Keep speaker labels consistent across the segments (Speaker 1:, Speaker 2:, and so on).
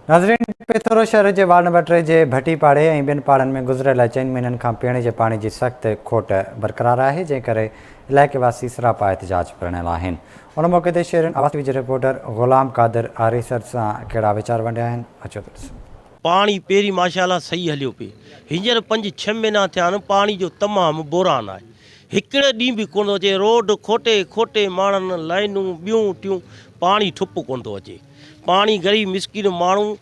Speaker 1: नाज़रीन, पिथोरो शहर के वार्ड नंबर 3 के भटी पाड़े और बिन पाड़न में गुज़रियल 4 महीननि खां पीने के पानी की सख्त खोट बरक़रार है, जंहिं करे इलाइक़े वासी सरापा एहतजाज पिणियल आहिनि। उन मौक़े ते शहर आवाज़ टीवी जे रिपोर्टर ग़ुलाम क़ादिर आरिसर सां कहिड़ा वीचार वंडिया आहिनि, अचो त ॾिसो।
Speaker 2: पानी पहिरीं माशाल्लाह सही हलियो पे, हींअर 5-6 महीना थिया आहिनि, पानी जो तमामु बुरान आहे। हिकिड़े ॾींहुं बि कोन थो अचे, रोड खोटे खोटे माण्हुनि लाइनूं ॿियूं टियूं, पानी ठुप कोन थो अचे। पानी ग़रीब मिसकिन माण्हू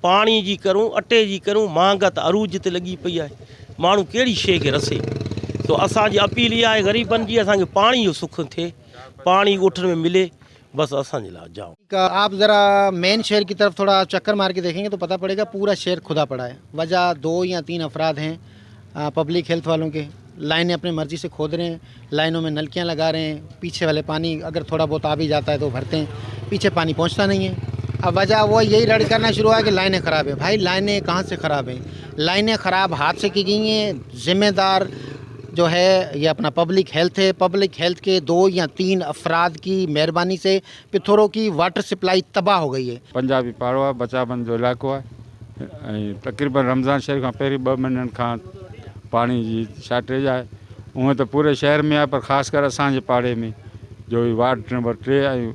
Speaker 2: पाणी जी करूं, अटे जी करूं, महांगत अरूज ते लॻी पई आहे, माण्हू कहिड़ी शइ खे रसे। तो असांजी अपील इहा आहे ग़रीबनि जी, असांखे पाणी जो सुख थिए, पाणी ॻोठनि में मिले, बस असांजे लाइ जाओ।
Speaker 3: आप ज़रा मेन शहर की तरफ थोड़ा चक्कर मार के देखेंगे तो पता पड़ेगा पूरा शहर खुदा पड़ा है। वजह 2 या 3 अफराद हैं पब्लिक हेल्थ वालों के, लाइनें अपनी मर्ज़ी से खोद रहे हैं, लाइनों में नलकियां लगा रहे हैं, पीछे वाले पानी अगर थोड़ा बहुत आ भी जाता है तो भरते हैं, पीछे पानी पहुंचता नहीं है। अब वजह वो यही रड़ करना शुरू हुआ कि लाइनें ख़राब है। भाई लाइनें कहाँ से ख़राब हैं? लाइनें ख़राब हाथ से की गई हैं। ज़िम्मेदार जो है ये अपना पब्लिक हेल्थ है। पब्लिक हेल्थ के 2 या 3 अफराद की मेहरबानी से पिथोरो की वाटर सप्लाई तबाह हो गई है।
Speaker 4: पंजाबी पाड़ो आहे, बचाबंद जो इलाइक़ो आहे ऐं तक़रीबन रमज़ान शरीफ़ खां पहिरीं 2 महीननि खां पाणी जी शार्टेज आहे। उहे त पूरे शहर में आहे, पर ख़ासि करे असांजे पाड़े में जो वार्ड नंबर 3 ऐं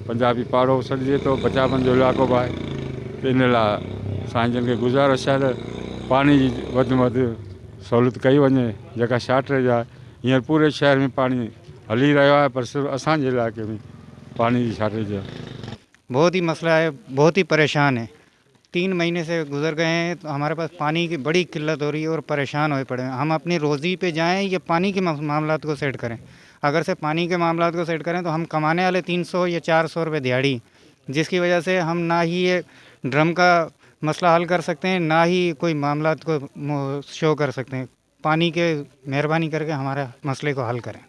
Speaker 4: पंजाबी पाड़ो सॾिजे थो, बचाबंद जो इलाइक़ो बि आहे। इन लाइ असांजी जन खे गुज़ारिश आहे त पाणी जी वधि में वधि सहूलियत कई वञे, जेका शार्टेज आहे। हींअर पूरे शहर में पाणी हली रहियो आहे, पर सिर्फ़ु असांजे इलाइक़े में पानी की शार्टेज है।
Speaker 5: बहुत ही मसला है, बहुत ही परेशान है। 3 महीने से गुजर गए हैं तो हमारे पास पानी की बड़ी किल्लत हो रही है और परेशान होए पड़े हैं। हम अपनी रोज़ी पे जाएं या पानी के मामलात को सेट करें। अगर से पानी के मामलात को सेट करें तो हम कमाने वाले 300 या 400 रुपये दिहाड़ी, जिसकी वजह से हम ना ही ये ड्रम का मसला हल कर सकते हैं, ना ही कोई मामलात को शो कर सकते हैं। पानी के मेहरबानी करके हमारे मसले को हल करें।